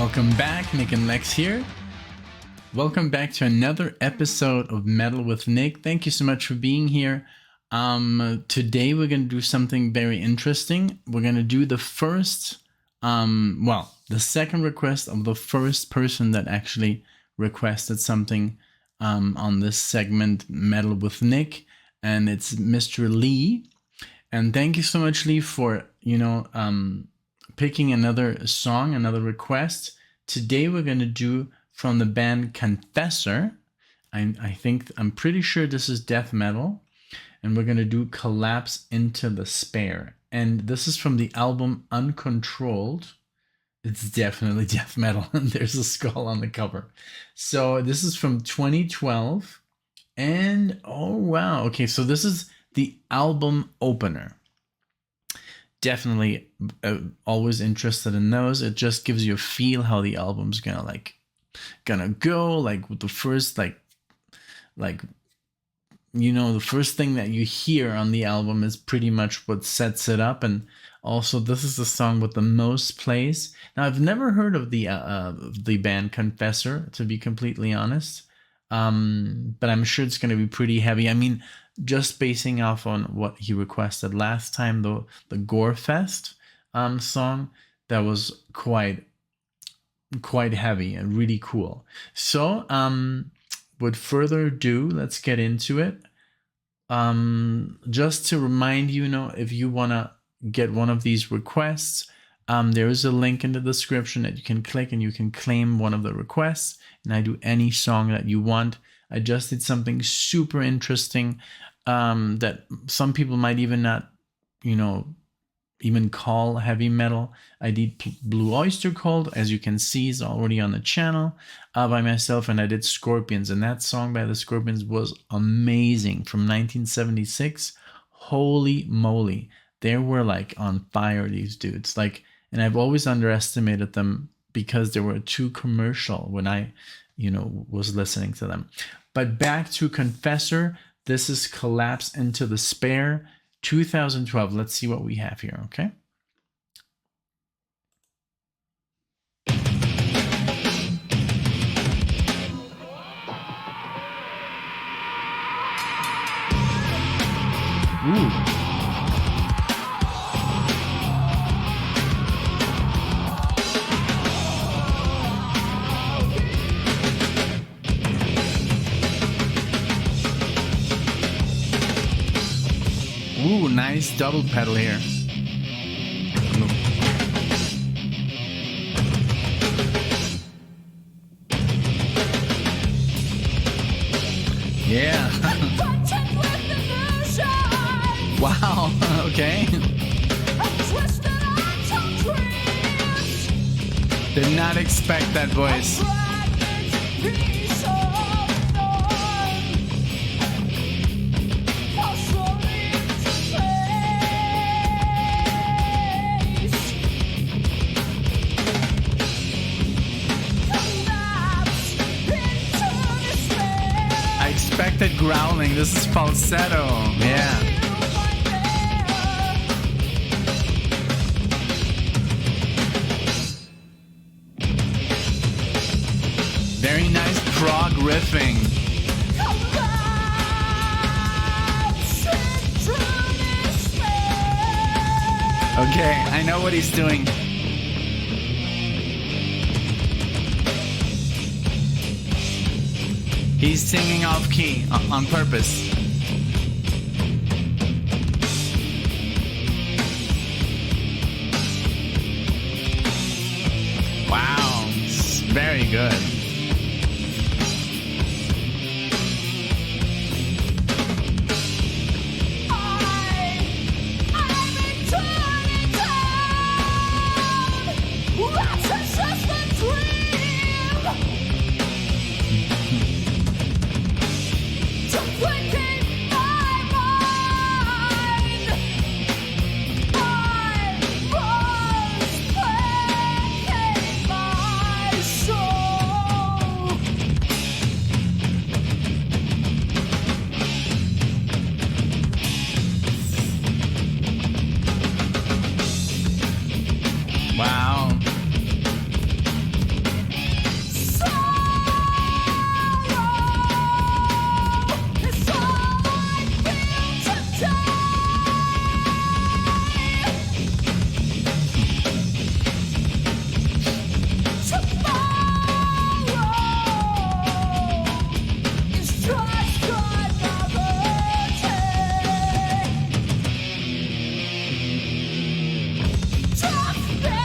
Welcome back, NicknLex here. Welcome back to another episode of Metal with Nick. Thank you so much for being here. Today we're going to do something very interesting. We're going to do the second request of the first person that actually requested something on this segment, Metal with Nick, and it's Mr. Lee. And thank you so much, Lee, for, picking another song, another request. Today we're going to do from the band Confessor. I'm pretty sure this is death metal. And we're going to do Collapse into the Spare. And this is from the album Uncontrolled. It's definitely death metal. And there's a skull on the cover. So this is from 2012. And oh, wow. Okay, so this is the album opener. Definitely always interested in those. It just gives you a feel how the album's gonna go, like with the first the first thing that you hear on the album is pretty much what sets it up. And also this is the song with the most plays. Now I've never heard of the band Confessor, to be completely honest, but I'm sure it's going to be pretty heavy. I mean, just basing off on what he requested last time, the Gore Fest song, that was quite heavy and really cool. So with further ado, let's get into it. Just to remind you, if you want to get one of these requests, there is a link in the description that you can click and you can claim one of the requests. And I do any song that you want. I just did something super interesting that some people might even not, even call heavy metal. I did Blue Oyster Cult, as you can see, is already on the channel by myself, and I did Scorpions, and that song by the Scorpions was amazing from 1976. Holy moly, they were like on fire, these dudes. And I've always underestimated them because they were too commercial when I, was listening to them. But back to Confessor. This is Collapse into the Spare, 2012. Let's see what we have here, okay? Ooh. Ooh, nice double pedal here. Yeah. Wow, okay. Did not expect that voice. Expected growling. This is falsetto. Yeah. Very nice prog riffing. Okay, I know what he's doing. He's singing off key on purpose. Wow, it's very good. Soul.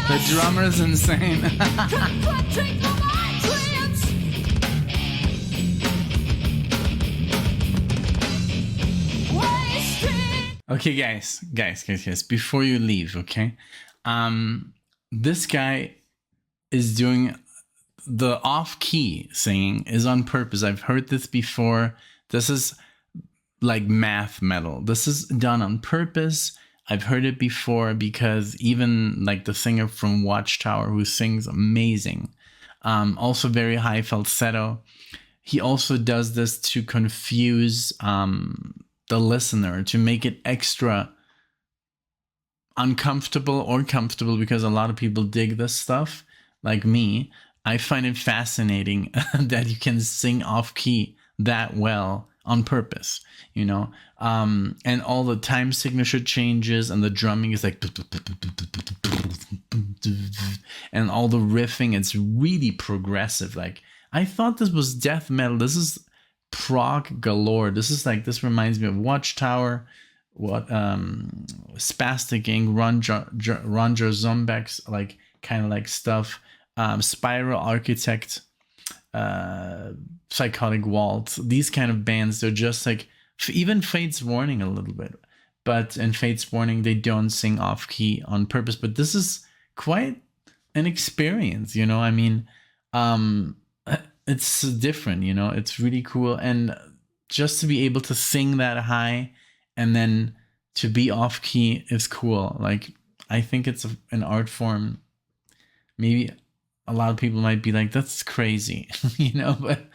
The drummer is insane. Okay, guys, before you leave, okay? This guy is doing the off-key singing is on purpose. I've heard this before. This is like math metal. This is done on purpose. I've heard it before because even like the singer from Watchtower who sings amazing, also very high falsetto. He also does this to confuse the listener, to make it extra uncomfortable or comfortable, because a lot of people dig this stuff, like me. I find it fascinating that you can sing off key that well on purpose, you know, and all the time signature changes and the drumming is like, and all the riffing, it's really progressive. Like, I thought this was death metal. This is prog galore. This is like, this reminds me of Watchtower, what Spastic Inc., Ronja Zombek's like kind of like stuff, Spiral Architect, Psychotic Waltz, these kind of bands. They're just like, even Fate's Warning a little bit, but in Fate's Warning they don't sing off key on purpose, but this is quite an experience, you know. I mean, it's different, you know. It's really cool, and just to be able to sing that high and then to be off key is cool. Like, I think it's an art form. Maybe a lot of people might be like, that's crazy, you know, but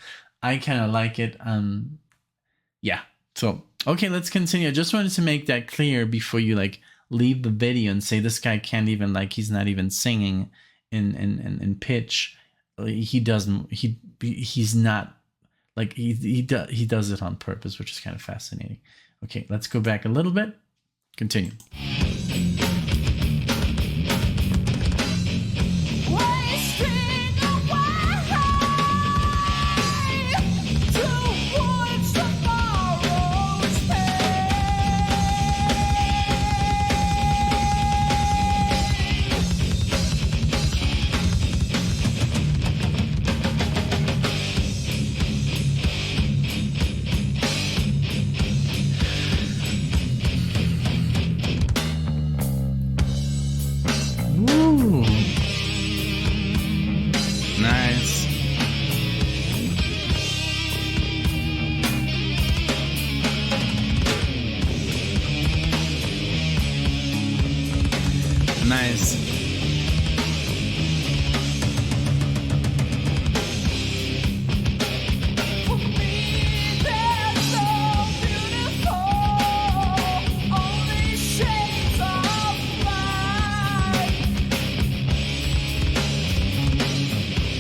I kind of like it. Yeah. So, okay, let's continue. I just wanted to make that clear before you like leave the video and say this guy can't even, like, he's not even singing in pitch. He doesn't, he's not, like, he does it on purpose, which is kind of fascinating. Okay, let's go back a little bit. Continue. Nice.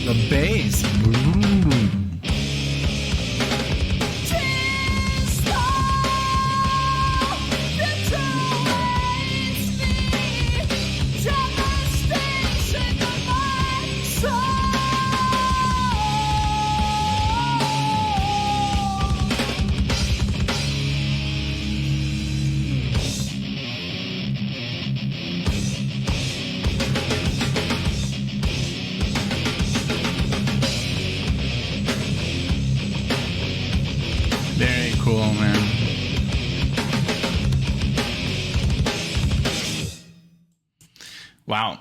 The bass. Very cool, man. Wow.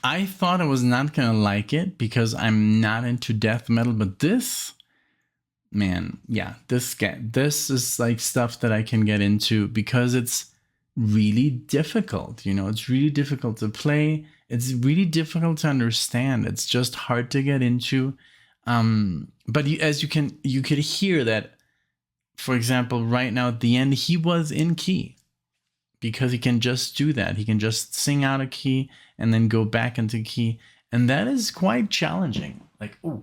I thought I was not gonna like it because I'm not into death metal, but this, man, yeah, this is like stuff that I can get into because it's really difficult. You know, it's really difficult to play. It's really difficult to understand. It's just hard to get into. But you could hear that. For example, right now at the end, he was in key because he can just do that. He can just sing out of key and then go back into key. And that is quite challenging. Like, oh,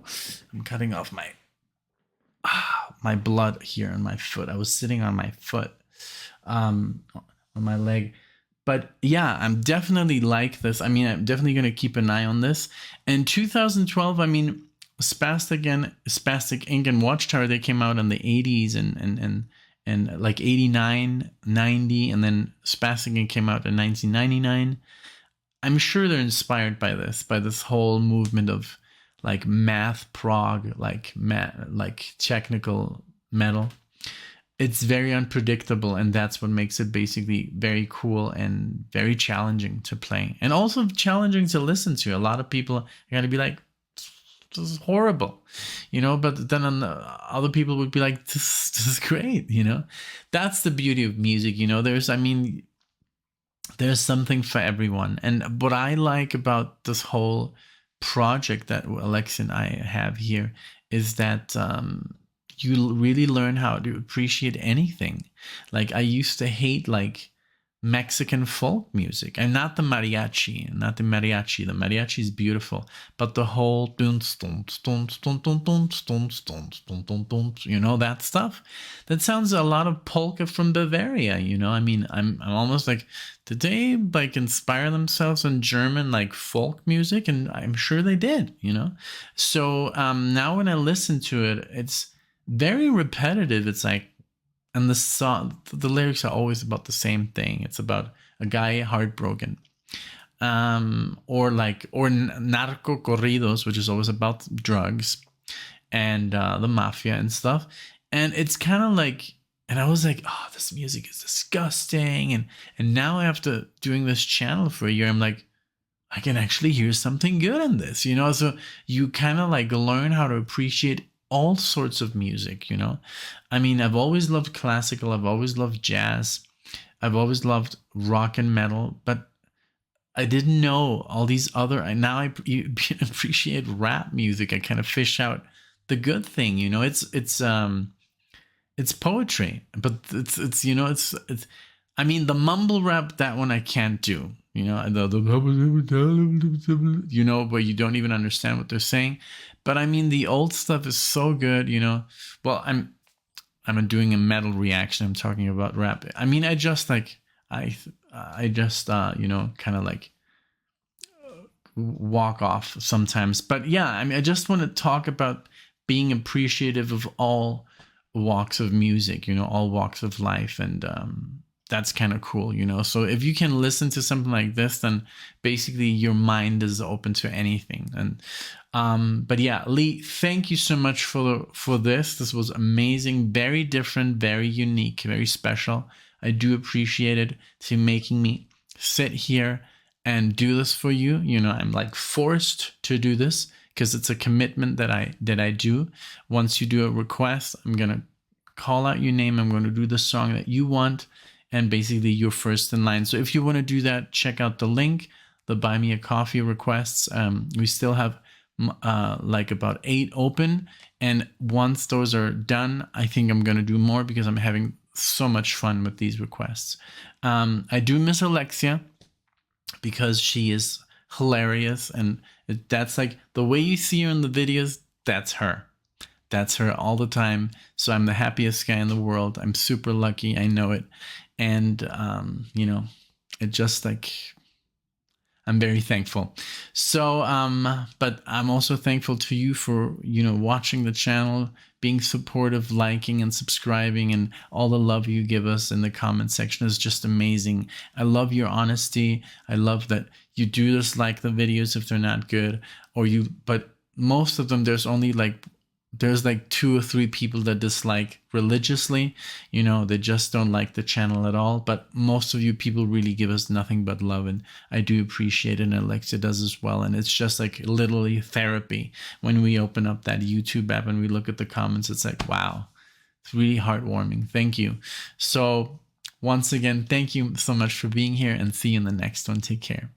I'm cutting off my blood here on my foot. I was sitting on my foot, on my leg. But yeah, I'm definitely like this. I mean, I'm definitely going to keep an eye on this. In 2012, I mean, Spastic Inc. and Watchtower, they came out in the 80s and like 89, 90, and then Spastic Inc. came out in 1999. I'm sure they're inspired by this whole movement of like math prog, like technical metal. It's very unpredictable, and that's what makes it basically very cool and very challenging to play, and also challenging to listen to. A lot of people are gonna be like, this is horrible, but then other people would be like, this is great. That's the beauty of music. There's something for everyone. And what I like about this whole project that Alex and I have here is that you really learn how to appreciate anything. Like, I used to hate like Mexican folk music, and not the mariachi. The mariachi is beautiful, but the whole that stuff, that sounds a lot of polka from Bavaria. I'm almost like, did they like inspire themselves in German like folk music? And I'm sure they did. So now when I listen to it, it's very repetitive. It's like, and the song, the lyrics are always about the same thing. It's about a guy heartbroken, or narco corridos, which is always about drugs and the mafia and stuff. And it's kind of like, and I was like, oh, this music is disgusting. And now after doing this channel for a year, I'm like, I can actually hear something good in this, So you kind of like learn how to appreciate all sorts of music. I've always loved classical, I've always loved jazz, I've always loved rock and metal, but I didn't know all these other. Now I appreciate rap music. I kind of fish out the good thing. It's poetry, but it's the mumble rap, that one I can't do. Where you don't even understand what they're saying. But the old stuff is so good. Well, I'm doing a metal reaction. I'm talking about rap. I just kind of like walk off sometimes. But yeah, I just want to talk about being appreciative of all walks of music, all walks of life. And that's kind of cool, So if you can listen to something like this, then basically your mind is open to anything. And but yeah, Lee, thank you so much for this. This was amazing, very different, very unique, very special. I do appreciate it, to making me sit here and do this for you. I'm like forced to do this because it's a commitment that I do. Once you do a request, I'm gonna call out your name. I'm going to do the song that you want, and basically you're first in line. So if you want to do that, check out the link, the Buy Me a Coffee requests. We still have like about 8 open, and once those are done, I think I'm going to do more because I'm having so much fun with these requests. I do miss Alexia because she is hilarious, and that's like the way you see her in the videos, that's her. That's her all the time. So I'm the happiest guy in the world. I'm super lucky. I know it. And, it just like, I'm very thankful. So, but I'm also thankful to you for, watching the channel, being supportive, liking and subscribing, and all the love you give us in the comment section is just amazing. I love your honesty. I love that you do dislike the videos if they're not good, but most of them, there's like 2 or 3 people that dislike religiously. They just don't like the channel at all. But most of you people really give us nothing but love, and I do appreciate it, and Alexa does as well. And it's just like literally therapy when we open up that YouTube app and we look at the comments. It's like, wow, it's really heartwarming. Thank you. So once again, thank you so much for being here, and see you in the next one. Take care.